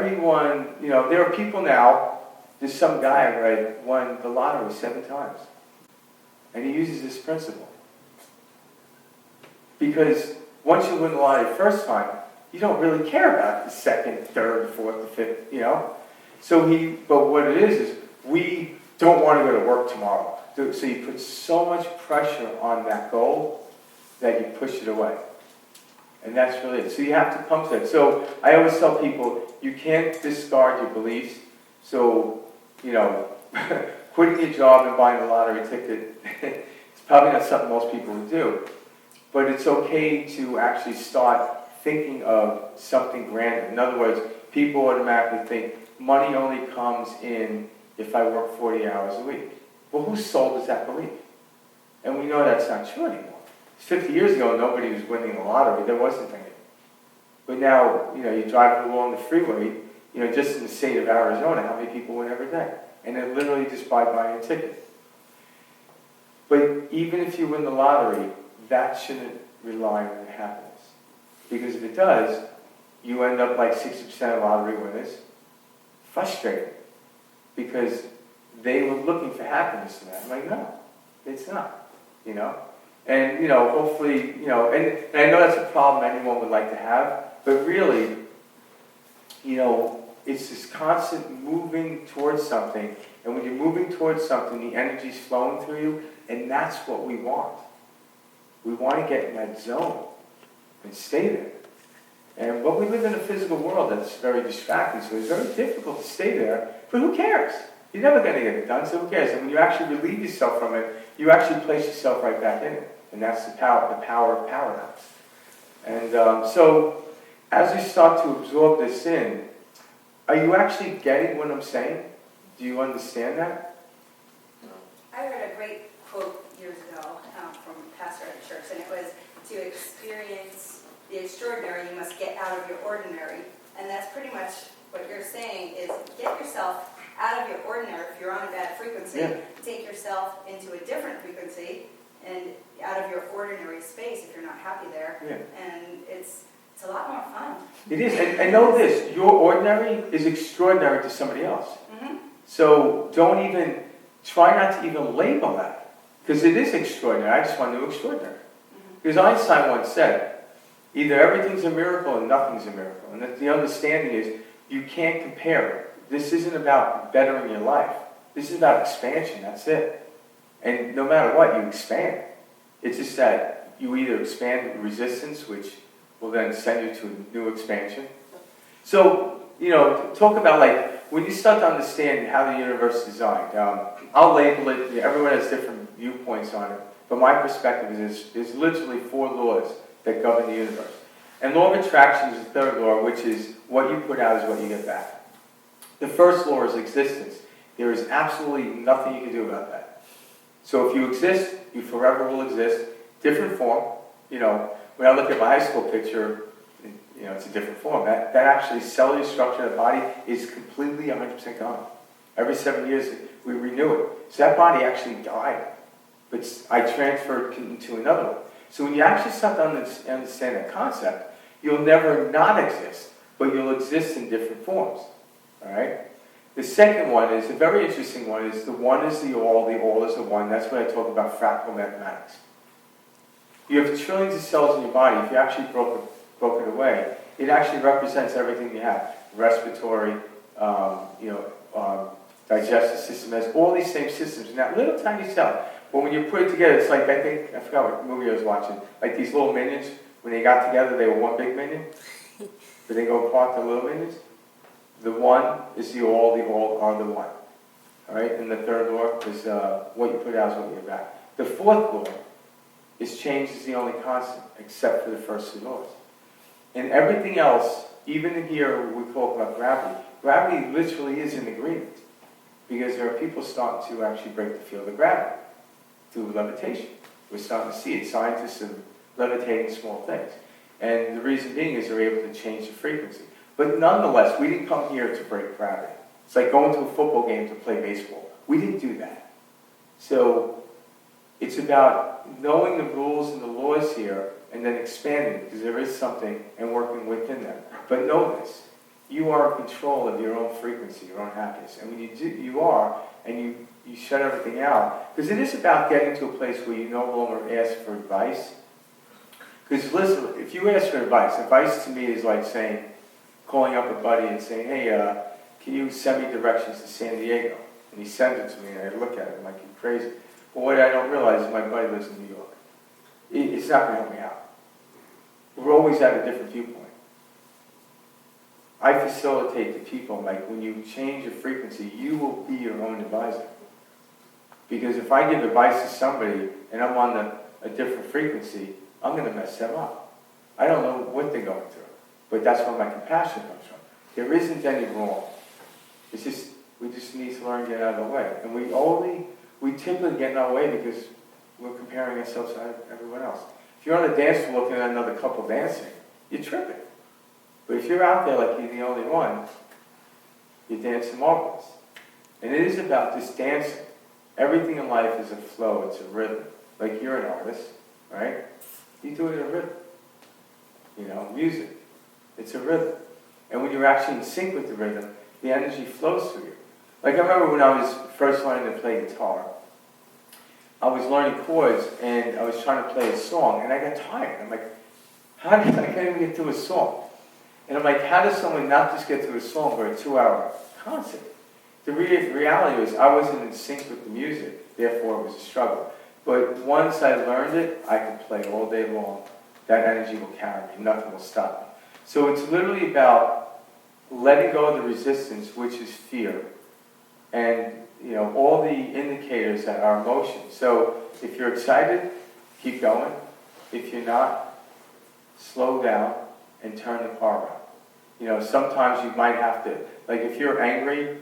everyone, there are people now, there's some guy I read won the lottery 7 times. And he uses this principle. Because once you win the lottery the first time, you don't really care about the second, third, fourth, the fifth, but what it is we don't want to go to work tomorrow. So you put so much pressure on that goal that you push it away. And that's really it. So you have to come to it. So I always tell people, you can't discard your beliefs. So, quitting your job and buying a lottery ticket, it's probably not something most people would do. But it's okay to actually start thinking of something grander. In other words, people automatically think money only comes in if I work 40 hours a week. Well, whose soul does that believe? And we know that's not true anymore. 50 years ago, nobody was winning the lottery. There wasn't any. But now, you drive along the freeway, just in the state of Arizona, how many people win every day? And they're literally just by buying a ticket. But even if you win the lottery, that shouldn't rely on your happiness. Because if it does, you end up like 60% of lottery winners, frustrated. Because they were looking for happiness in that. I'm like, no, it's not, And, hopefully, and I know that's a problem anyone would like to have, but really, it's this constant moving towards something, and when you're moving towards something, the energy's flowing through you, and that's what we want. We want to get in that zone and stay there. But we live in a physical world that's very distracting, so it's very difficult to stay there, but who cares? You're never going to get it done, so who cares? And when you actually relieve yourself from it, you actually place yourself right back in it. And that's the power of paradox. And so, as you start to absorb this in, are you actually getting what I'm saying? Do you understand that? I read a great quote years ago from a pastor at a church, and it was, to experience the extraordinary, you must get out of your ordinary. And that's pretty much what you're saying, is get yourself out of your ordinary. If you're on a bad frequency, take yourself into a different frequency and out of your ordinary space if you're not happy there. And it's a lot more fun. It is. And know this, your ordinary is extraordinary to somebody else. So try not to even label that. Because it is extraordinary. I just want to do extraordinary. Because Einstein once said, either everything's a miracle or nothing's a miracle. And the understanding is, you can't compare it. This isn't about bettering your life. This is about expansion, that's it. And no matter what, you expand. It's just that you either expand resistance, which will then send you to a new expansion. So, talk about when you start to understand how the universe is designed. I'll label it, everyone has different viewpoints on it, but my perspective is there's literally 4 laws that govern the universe. And law of attraction is the third law, which is what you put out is what you get back. The first law is existence. There is absolutely nothing you can do about that. So if you exist, you forever will exist. Different form. When I look at my high school picture, it's a different form. That actually cellular structure of the body is completely 100% gone. Every 7 years, we renew it. So that body actually died. But I transferred into another one. So when you actually start to understand that concept, you'll never not exist, but you'll exist in different forms. All right? The second one is, a very interesting one, is the one is the all is the one. That's what I talk about fractal mathematics. You have trillions of cells in your body. If you actually broke it away, it actually represents everything you have. Respiratory, digestive system has all these same systems in that little tiny cell. But when you put it together, it's like, I forgot what movie I was watching, like these little minions, when they got together, they were one big minion. But they go apart to little minions. The one is the all are the one. All right? And the third law is what you put out is what you get back. The fourth law is change is the only constant, except for the first 2 laws. And everything else, even in here we talk about gravity, gravity literally is in agreement. Because there are people starting to actually break the field of gravity through levitation. We're starting to see it. Scientists are levitating small things. And the reason being is they're able to change the frequency. But nonetheless, we didn't come here to break gravity. It's like going to a football game to play baseball. We didn't do that. So it's about knowing the rules and the laws here and then expanding, because there is something, and working within them. But know this, you are in control of your own frequency, your own happiness. And when you do, you are, and you shut everything out. Because it is about getting to a place where you no longer ask for advice. Because listen, if you ask for advice to me is like saying, calling up a buddy and saying, hey, can you send me directions to San Diego? And he sends it to me, and I look at it, I'm like, you're crazy. But what I don't realize is my buddy lives in New York. It's not going to help me out. We're always at a different viewpoint. I facilitate the people, like when you change your frequency, you will be your own advisor. Because if I give advice to somebody and I'm on a different frequency, I'm going to mess them up. I don't know what they're going through, but that's where my compassion comes from. There isn't any wrong. It's just, we just need to learn to get out of the way. And we typically get in our way because we're comparing ourselves to everyone else. If you're on a dance floor looking at another couple dancing, you're tripping. But if you're out there like you're the only one, you're dancing marvelous. And it is about just dancing. Everything in life is a flow, it's a rhythm. Like you're an artist, right? You do it in a rhythm. You know, music, it's a rhythm. And when you're actually in sync with the rhythm, the energy flows through you. Like I remember when I was first learning to play guitar, I was learning chords and I was trying to play a song and I got tired. I'm like, I can't even get through a song. And I'm like, how does someone not just get through a song for a 2-hour concert? The reality was I wasn't in sync with the music, therefore it was a struggle. But once I learned it, I could play all day long. That energy will carry me, nothing will stop me. So it's literally about letting go of the resistance, which is fear. And, you know, all the indicators that are emotions. So if you're excited, keep going. If you're not, slow down and turn the car around. You know, sometimes you might have to, like if you're angry,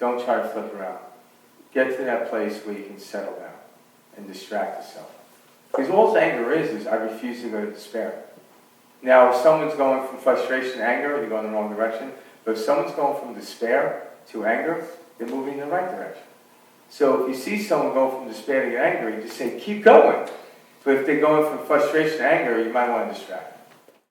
don't try to flip around. Get to that place where you can settle down and distract yourself. Because all anger is I refuse to go to despair. Now, if someone's going from frustration to anger, you're going in the wrong direction. But if someone's going from despair to anger, they're moving in the right direction. So if you see someone go from despair to angry, just say, keep going. But if they're going from frustration to anger, you might want to distract them.